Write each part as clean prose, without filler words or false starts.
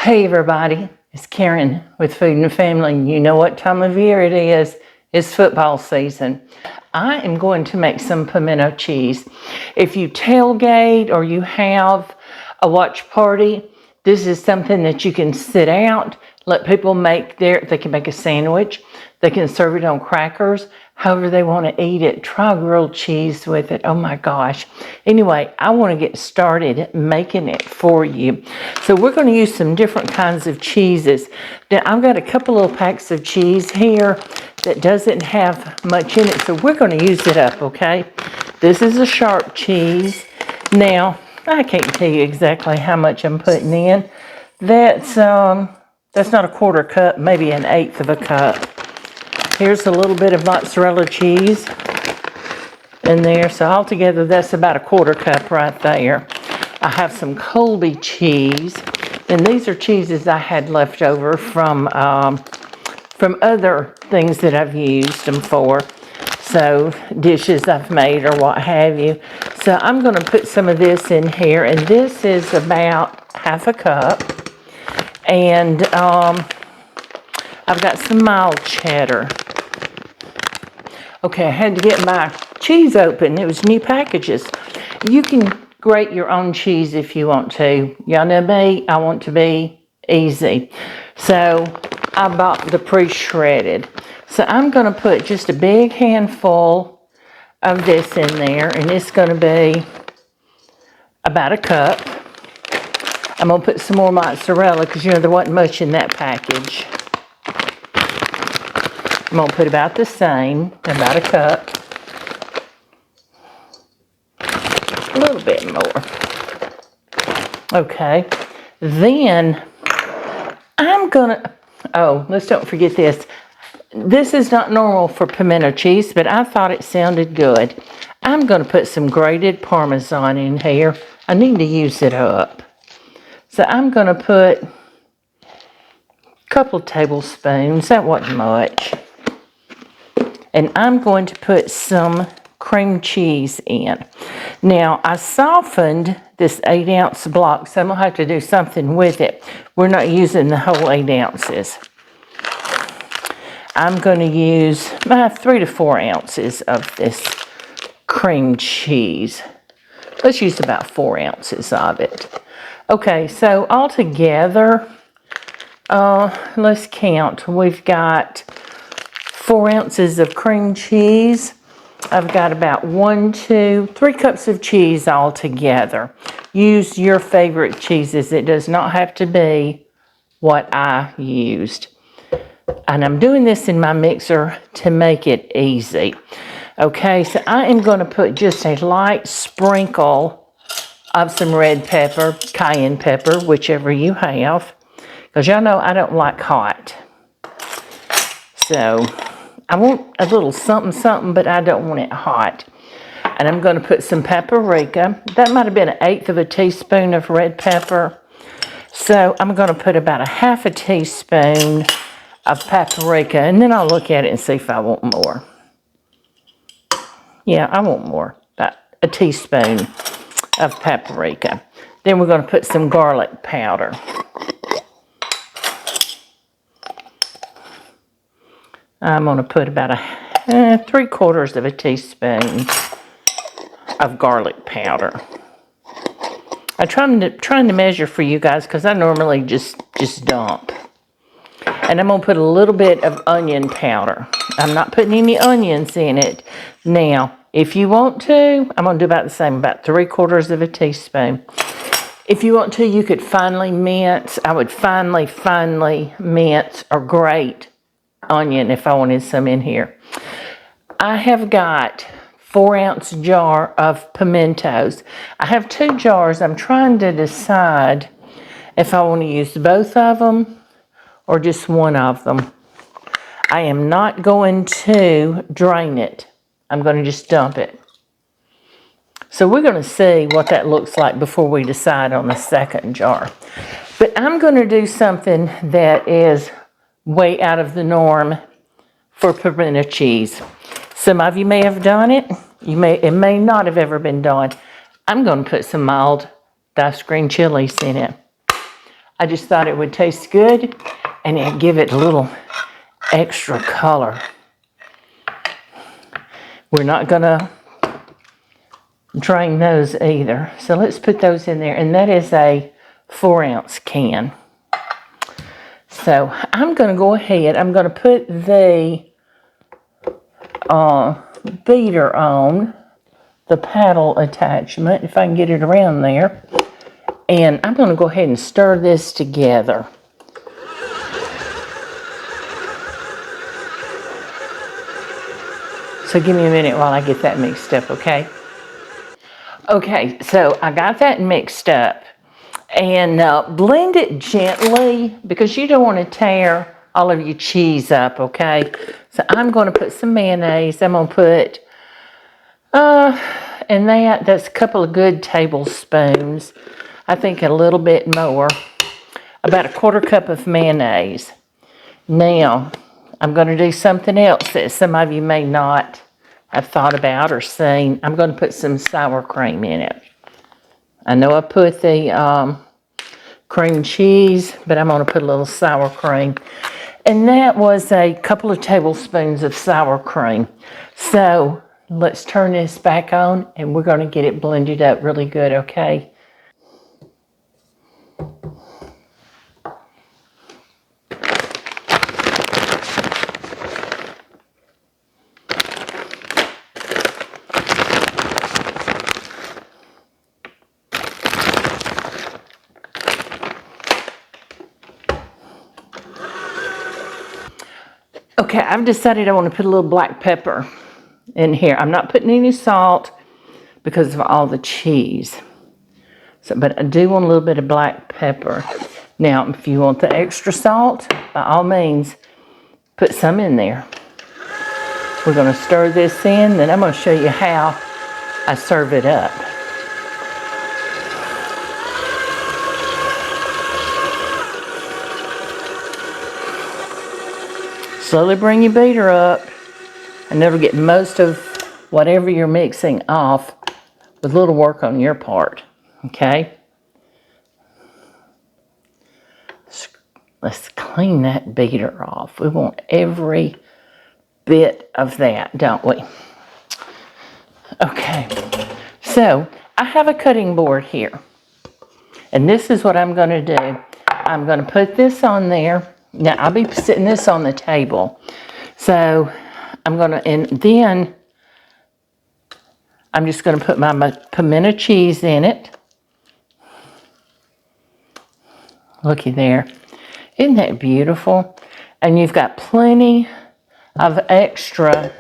Hey everybody, it's Karen with Food and Family. You know what time of year it is. It's football season. I am going to make some pimento cheese. If you tailgate or you have a watch party, this is something that you can sit out, let people make they can make a sandwich, they can serve it on crackers, however they want to eat it. Try grilled cheese with it. Oh my gosh. Anyway, I want to get started making it for you. So we're going to use some different kinds of cheeses. Now I've got a couple little packs of cheese here that doesn't have much in it, so we're going to use it up, okay? This is a sharp cheese. Now, I can't tell you exactly how much I'm putting in. That's not a quarter cup, maybe an eighth of a cup. Here's a little bit of mozzarella cheese in there. So altogether, that's about a quarter cup right there. I have some Colby cheese, and these are cheeses I had left over from other things that I've used them for. So dishes I've made or what have you. So I'm going to put some of this in here, and this is about half a cup. And I've got some mild cheddar. Okay, I had to get my cheese open. It was new packages. You can grate your own cheese if you want to. Y'all know me, I want to be easy. So I bought the pre-shredded. So I'm going to put just a big handful of this in there, and it's going to be about a cup. I'm going to put some more mozzarella because, you know, there wasn't much in that package. I'm going to put about the same, about a cup. A little bit more. Okay. Then I'm going to, let's don't forget this. This is not normal for pimento cheese, but I thought it sounded good. I'm going to put some grated Parmesan in here. I need to use it up. So I'm going to put a couple tablespoons. That wasn't much. And I'm going to put some cream cheese in. Now, I softened this 8-ounce block, so I'm going to have to do something with it. We're not using the whole 8 ounces. I'm going to use 3 to 4 ounces of this cream cheese. Let's use about 4 ounces of it. Okay, so altogether, let's count. We've got 4 ounces of cream cheese. I've got about 3 cups of cheese altogether. Use your favorite cheeses. It does not have to be what I used. And I'm doing this in my mixer to make it easy. Okay, so I am going to put just a light sprinkle of some red pepper, cayenne pepper, whichever you have. Because y'all know I don't like hot. So I want a little something, something, but I don't want it hot. And I'm going to put some paprika. That might have been 1/8 of a teaspoon of red pepper. So I'm going to put about 1/2 teaspoon of paprika, and then I'll look at it and see if I want more. Yeah, I want more, about a teaspoon of paprika. Then we're going to put some garlic powder. I'm going to put about 3/4 of a teaspoon of garlic powder. I'm trying to measure for you guys because I normally just dump. And I'm going to put a little bit of onion powder. I'm not putting any onions in it. Now, if you want to, I'm going to do about the same, about 3/4 of a teaspoon. If you want to, you could finely mince. I would finely mince or grate onion if I wanted some in here. I have got 4-ounce jar of pimentos. I have 2 jars. I'm trying to decide if I want to use both of them or just one of them. I am not going to drain it. I'm going to just dump it. So we're going to see what that looks like before we decide on the second jar. But I'm going to do something that is way out of the norm for pimento cheese. Some of you may have done it. It may not have ever been done. I'm going to put some mild diced green chilies in it. I just thought it would taste good and it'd give it a little extra color. We're not gonna drain those either. So let's put those in there. And that is a 4-ounce can. So I'm gonna go ahead, I'm gonna put the beater on, the paddle attachment, if I can get it around there. And I'm gonna go ahead and stir this together. So give me a minute while I get that mixed up, okay? Okay, so I got that mixed up. And blend it gently because you don't want to tear all of your cheese up, okay? So I'm going to put some mayonnaise. I'm going to put, and that's a couple of good tablespoons. I think a little bit more. About a 1/4 cup of mayonnaise. Now, I'm going to do something else that some of you may not have thought about or seen. I'm going to put some sour cream in it. I know I put the cream cheese, but I'm going to put a little sour cream. And that was a couple of tablespoons of sour cream. So let's turn this back on and we're going to get it blended up really good, okay? Okay, I've decided I want to put a little black pepper in here. I'm not putting any salt because of all the cheese. So, but I do want a little bit of black pepper. Now, if you want the extra salt, by all means, put some in there. We're going to stir this in, then I'm going to show you how I serve it up. Slowly bring your beater up and never get most of whatever you're mixing off with little work on your part, okay? Let's clean that beater off. We want every bit of that, don't we? Okay, so I have a cutting board here. And this is what I'm going to do. I'm going to put this on there. Now, I'll be sitting this on the table. So, I'm going to, and then I'm just going to put my pimento cheese in it. Looky there. Isn't that beautiful? And you've got plenty of extra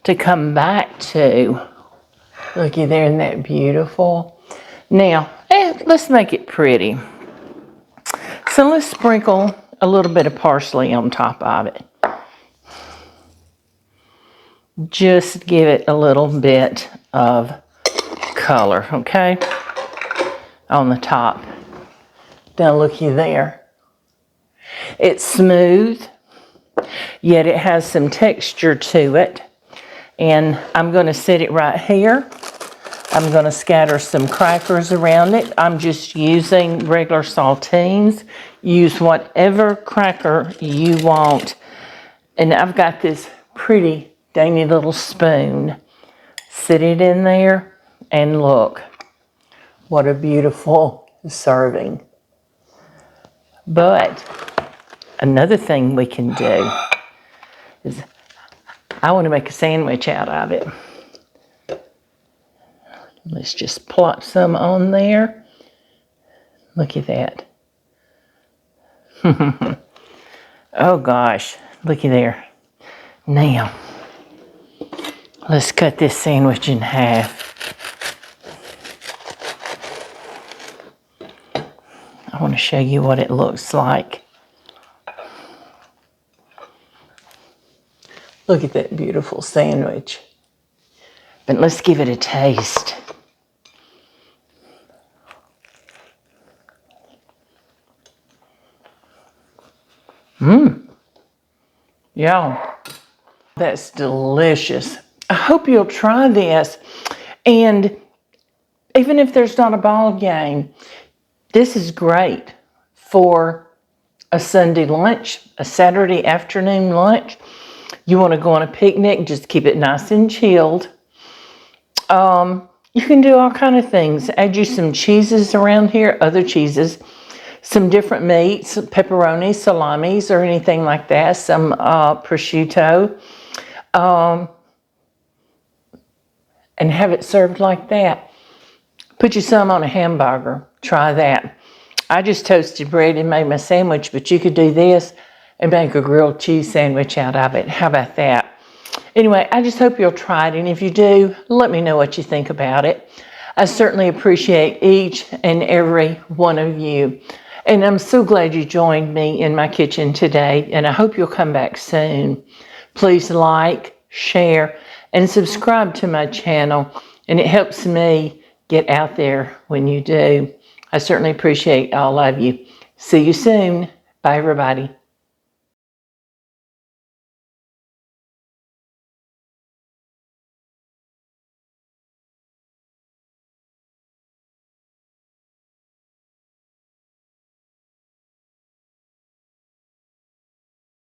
to come back to. Looky there, isn't that beautiful? Now, let's make it pretty. So let's sprinkle a little bit of parsley on top of it. Just give it a little bit of color, okay? On the top. Now looky there. It's smooth, yet it has some texture to it. And I'm going to set it right here. I'm going to scatter some crackers around it. I'm just using regular saltines. Use whatever cracker you want. And I've got this pretty dainty little spoon. Sit it in there and look. What a beautiful serving. But another thing we can do is I want to make a sandwich out of it. Let's just plop some on there. Look at that. Oh gosh, looky there. Now, let's cut this sandwich in half. I want to show you what it looks like. Look at that beautiful sandwich. But let's give it a taste. Yeah, that's delicious. I hope you'll try this. And even if there's not a ball game, this is great for a Sunday lunch, a Saturday afternoon lunch. You want to go on a picnic, just keep it nice and chilled. You can do all kind of things. Add you some cheeses around here, other cheeses, some different meats, pepperoni, salamis, or anything like that, some prosciutto, and have it served like that. Put you some on a hamburger. Try that. I just toasted bread and made my sandwich, but you could do this and make a grilled cheese sandwich out of it. How about that? Anyway, I just hope you'll try it, and if you do, let me know what you think about it. I certainly appreciate each and every one of you, and I'm so glad you joined me in my kitchen today, and I hope you'll come back soon. Please like, share, and subscribe to my channel, and it helps me get out there when you do. I certainly appreciate all of you. See you soon. Bye, everybody.